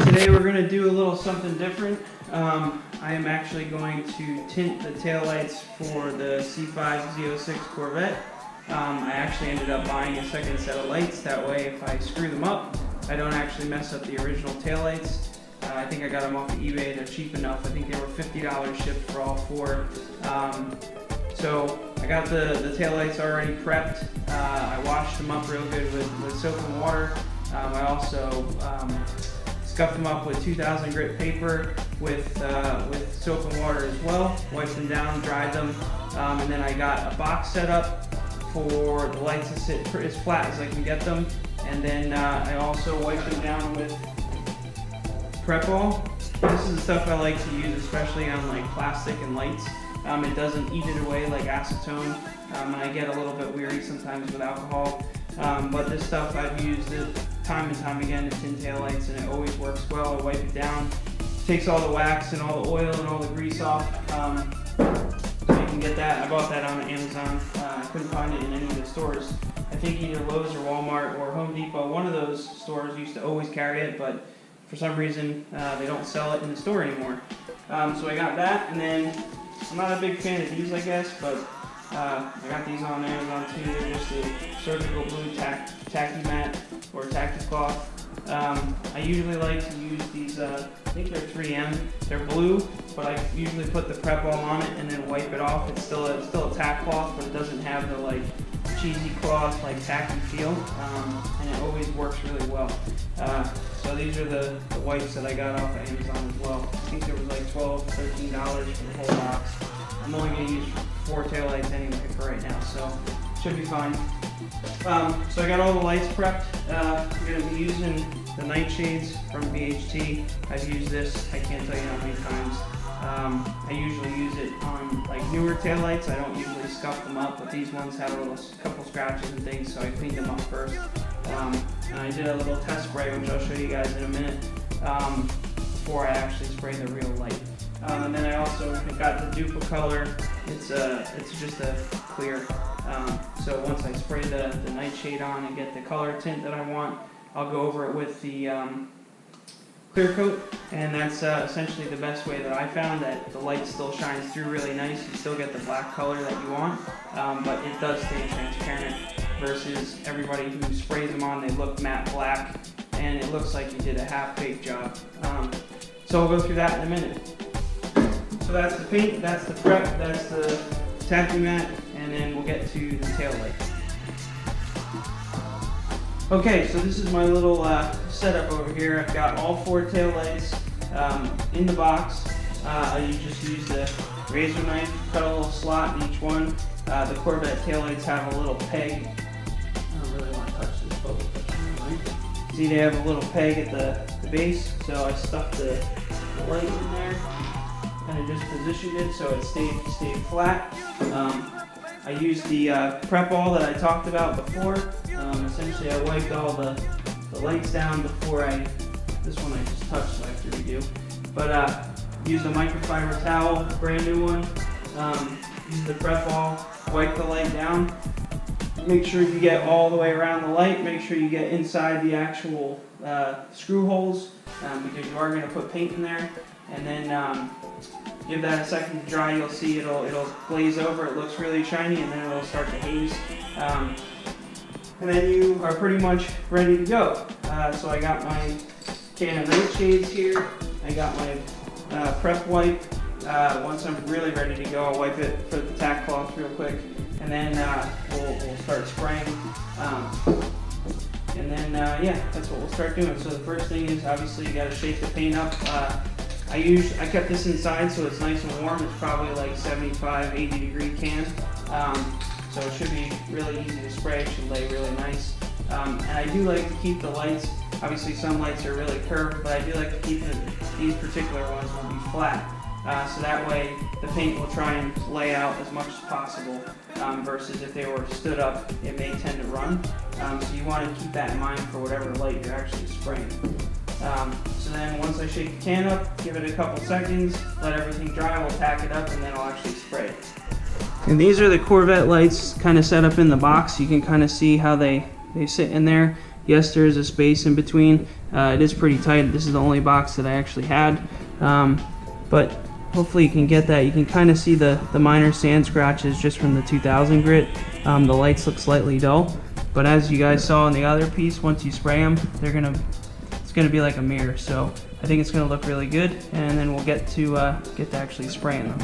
Today we're going to do a little something different. I am actually going to tint the taillights for the Z06 Corvette. I actually ended up buying a second set of lights, that way if I screw them up, I don't actually mess up the original taillights. I think I got them off of eBay, they're cheap enough. I think they were $50 shipped for all four. So I got the taillights already prepped. I washed them up real good with soap and water. I also scuffed them up with 2000 grit paper with soap and water as well. Wiped them down, dried them, and then I got a box set up for the lights to sit as flat as I can get them. And then I also wiped them down with Prep-All. This is the stuff I like to use, especially on like plastic and lights. It doesn't eat it away like acetone, and I get a little bit weary sometimes with alcohol. But this stuff I've used it time and time again to tint taillights, and it always works well. I wipe it down, takes all the wax and all the oil and all the grease off. So you can get that. I bought that on Amazon. I couldn't find it in any of the stores. I think either Lowe's or Walmart or Home Depot, one of those stores used to always carry it, but for some reason they don't sell it in the store anymore. So I got that, and then I'm not a big fan of these, I guess, but I got these on Amazon too. They're just a surgical blue tacky mat or tacky cloth. I usually like to use these, I think they're 3M. They're blue, but I usually put the Prep-All on it and then wipe it off. It's still a tack cloth, but it doesn't have the like cheesy cloth, like tacky feel, and it always works really well. So these are the wipes that I got off of Amazon as well. I think there was like $12, $13 for the whole box. I'm only going to use 4 taillights anyway for right now, so should be fine. So I got all the lights prepped. I'm going to be using the Nite shades from VHT. I've used this, I can't tell you how many times. I usually use it on like newer taillights. I don't usually scuff them up, but these ones have a couple scratches and things, so I cleaned them up first. And I did a little test spray, which I'll show you guys in a minute, before I actually spray the real light. And then I also got the Dupa color. It's just a clear. So once I spray the Nite shade on and get the color tint that I want, I'll go over it with the clear coat, and that's essentially the best way that I found, that the light still shines through really nice. You still get the black color that you want, but it does stay transparent, versus everybody who sprays them on, they look matte black, and it looks like you did a half-baked job. So we'll go through that in a minute. So that's the paint, that's the prep, that's the tacky mat, and then we'll get to the tail light. Okay, so this is my little setup over here. I've got all 4 tail lights in the box. I just use the razor knife, cut a little slot in each one. The Corvette tail lights have a little peg. I don't really want to touch this bubble. See, they have a little peg at the base, so I stuck the light in there, kind of just positioned it so it stayed flat. I used the Prep-All that I talked about before. Essentially, I wiped all the lights down before this one I just touched, so I have to redo. But used a microfiber towel, brand new one. Use the Prep-All, wipe the light down. Make sure you get all the way around the light. Make sure you get inside the actual screw holes, because you are going to put paint in there. And then give that a second to dry. You'll see it'll glaze over. It looks really shiny, and then it'll start to haze. And then you are pretty much ready to go. So I got my can of Nite shades here. I got my prep wipe. Once I'm really ready to go, I'll wipe it for the tack cloth real quick, and then we'll start spraying. And then yeah, that's what we'll start doing. So the first thing is, obviously, you got to shake the paint up. I kept this inside so it's nice and warm. It's probably like 75, 80 degree can. So it should be really easy to spray. It should lay really nice. And I do like to keep the lights, obviously some lights are really curved, but I do like to keep these particular ones will be flat. So that way the paint will try and lay out as much as possible, versus if they were stood up, it may tend to run. So you want to keep that in mind for whatever light you're actually spraying. So then once I shake the can up, give it a couple seconds, let everything dry, we'll tack it up, and then I'll actually spray it. And these are the Corvette lights kind of set up in the box. You can kind of see how they they sit in there. Yes, there is a space in between. It is pretty tight. This is the only box that I actually had, but hopefully you can get that. You can kind of see the minor sand scratches just from the 2000 grit. The lights look slightly dull, but as you guys saw in the other piece, once you spray them, it's gonna be like a mirror. So I think it's gonna look really good, and then we'll get to actually spraying them.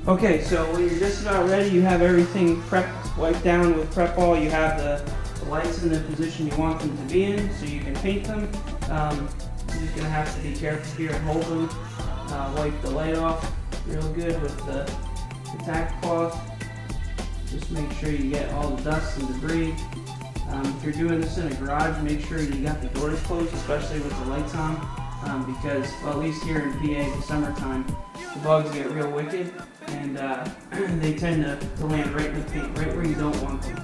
Okay, so when you're just about ready, you have everything prepped, wiped down with prep ball. You have the lights in the position you want them to be in, so you can paint them. You're just gonna have to be careful here and hold them. Wipe the light off real good with the tack cloth. Just make sure you get all the dust and debris. If you're doing this in a garage, make sure you got the doors closed, especially with the lights on, because, well, at least here in PA, the summertime, the bugs get real wicked, and they tend to land right in the paint, right where you don't want them.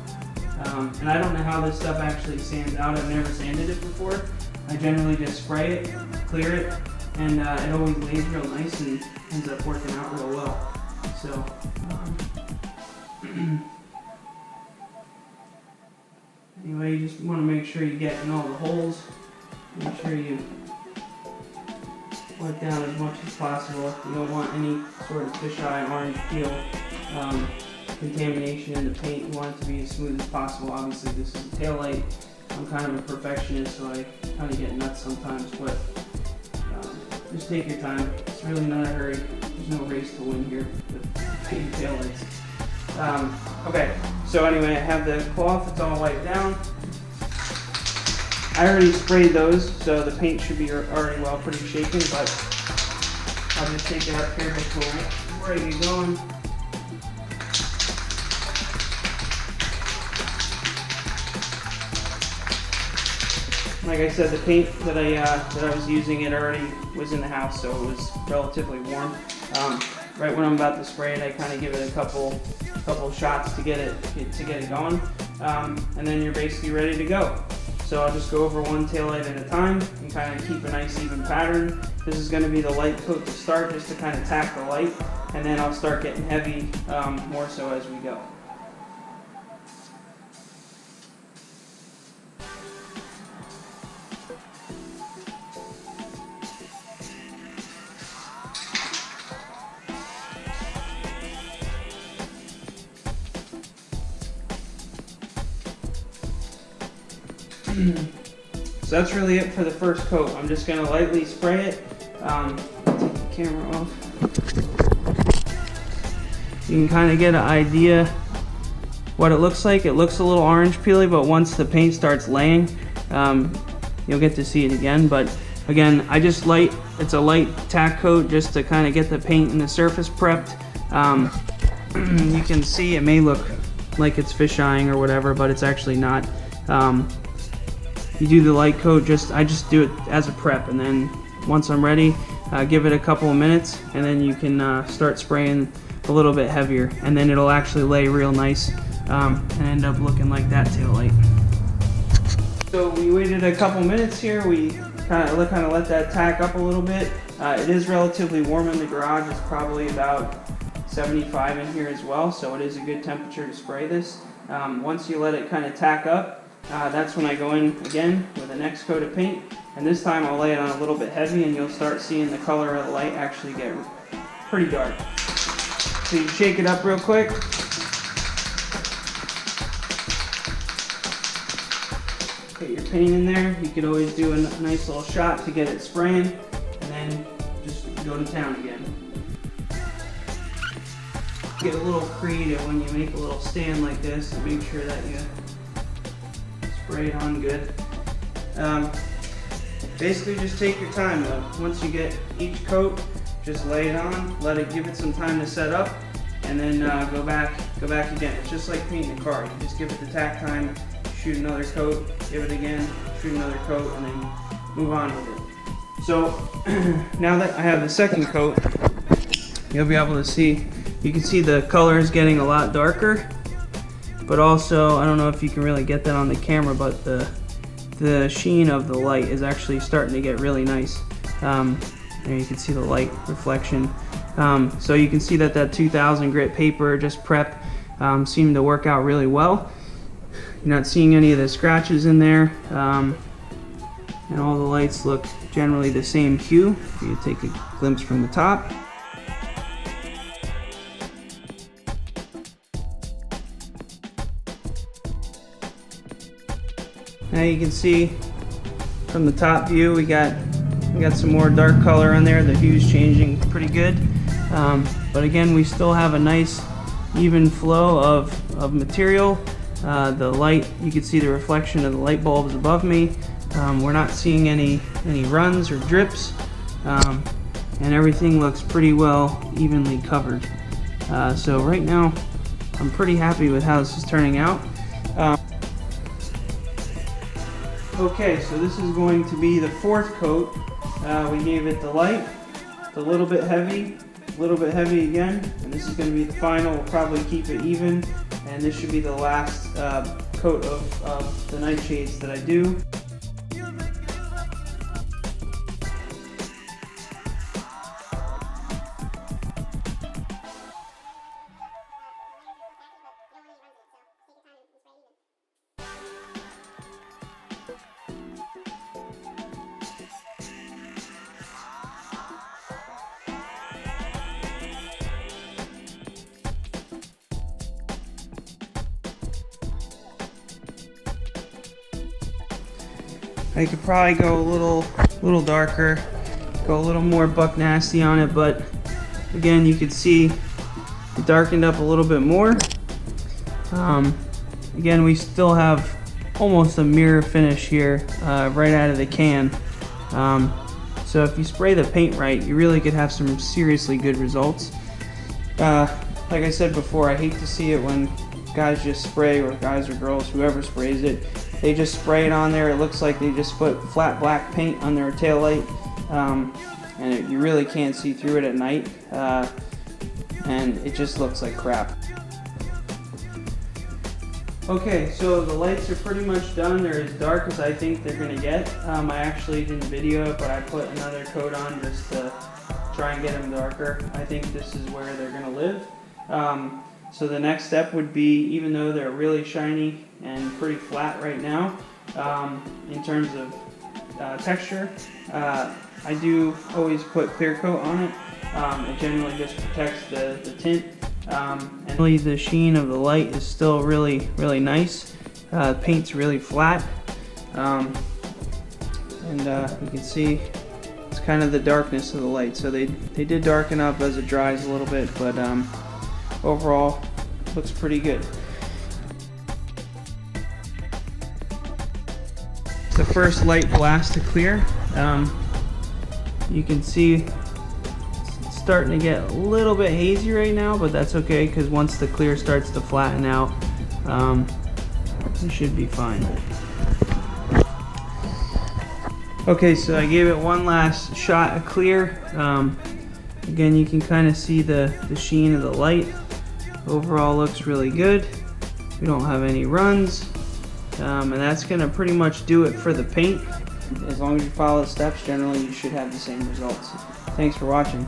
And I don't know how this stuff actually sands out. I've never sanded it before. I generally just spray it, clear it, and it always lays real nice and ends up working out real well. So, anyway, you just want to make sure you get in all the holes. Make sure you wipe down as much as possible. You don't want any sort of fisheye orange peel contamination in the paint. You want it to be as smooth as possible. Obviously, this is a taillight. I'm kind of a perfectionist, so I kind of get nuts sometimes, but just take your time. It's really not a hurry. There's no race to win here with painting taillights. Okay, so anyway, I have the cloth. It's all wiped down. I already sprayed those, so the paint should be already well pretty shaken, but I'll just take it up here before I get going. Like I said, the paint that I was using, it already was in the house, so it was relatively warm. Right when I'm about to spray it, I kind of give it a couple shots to get it going, and then you're basically ready to go. So I'll just go over one taillight at a time and kind of keep a nice even pattern. This is going to be the light coat to start, just to kind of tack the light, and then I'll start getting heavy more so as we go. So that's really it for the first coat. I'm just going to lightly spray it. Take the camera off. You can kind of get an idea what it looks like. It looks a little orange peely, but once the paint starts laying, you'll get to see it again. But again, it's a light tack coat just to kind of get the paint and the surface prepped. You can see it may look like it's fish eyeing or whatever, but it's actually not. You do the light coat, I just do it as a prep, and then once I'm ready, give it a couple of minutes, and then you can start spraying a little bit heavier, and then it'll actually lay real nice and end up looking like that tail light. So we waited a couple minutes here. We kind of let that tack up a little bit. It is relatively warm in the garage. It's probably about 75 in here as well, so it is a good temperature to spray this. Once you let it kind of tack up, that's when I go in again with the next coat of paint, and this time I'll lay it on a little bit heavy, and you'll start seeing the color of the light actually get pretty dark. So you shake it up real quick. Put your paint in there. You could always do a nice little shot to get it spraying, and then just go to town again. Get a little creative when you make a little stand like this, and make sure that you spray it on good. Basically just take your time though. Once you get each coat, just lay it on, give it some time to set up, and then go back again. It's just like painting a car. You just give it the tack time, shoot another coat, give it again, shoot another coat, and then move on with it. So now that I have the second coat, you'll be able to see, you can see the color is getting a lot darker. But also, I don't know if you can really get that on the camera, but the sheen of the light is actually starting to get really nice. There you can see the light reflection. So you can see that 2000 grit paper, just prep, seemed to work out really well. You're not seeing any of the scratches in there, and all the lights look generally the same hue. If you take a glimpse from the top. Now you can see from the top view we got some more dark color on there. The hue's changing pretty good, but again we still have a nice even flow of material. The light, you can see the reflection of the light bulbs above me. We're not seeing any runs or drips, and everything looks pretty well evenly covered. So right now I'm pretty happy with how this is turning out. Okay, so this is going to be the fourth coat. We gave it the light, it's a little bit heavy again, and this is going to be the final. We'll probably keep it even, and this should be the last coat of the nightshades that I do. I could probably go a little darker, go a little more buck nasty on it, but again you can see it darkened up a little bit more. Again, we still have almost a mirror finish here right out of the can. So if you spray the paint right, you really could have some seriously good results. Like I said before, I hate to see it when guys just spray, or guys or girls, whoever sprays it, they just spray it on there. It looks like they just put flat black paint on their taillight, and you really can't see through it at night, and it just looks like crap. Okay, so the lights are pretty much done. They're as dark as I think they're gonna get. I actually didn't video it, but I put another coat on just to try and get them darker. I think this is where they're gonna live. So the next step would be, even though they're really shiny and pretty flat right now, in terms of texture, I do always put clear coat on it. It generally just protects the tint, and really the sheen of the light is still really nice. The paint's really flat, and you can see it's kind of the darkness of the light. So they did darken up as it dries a little bit, but overall looks pretty good. It's the first light blast to clear. You can see it's starting to get a little bit hazy right now, but that's okay, because once the clear starts to flatten out, it should be fine. Okay, so I gave it one last shot of clear. Again, you can kind of see the sheen of the light. Overall looks really good. We don't have any runs, and that's gonna pretty much do it for the paint. As long as you follow the steps, generally you should have the same results. Thanks for watching.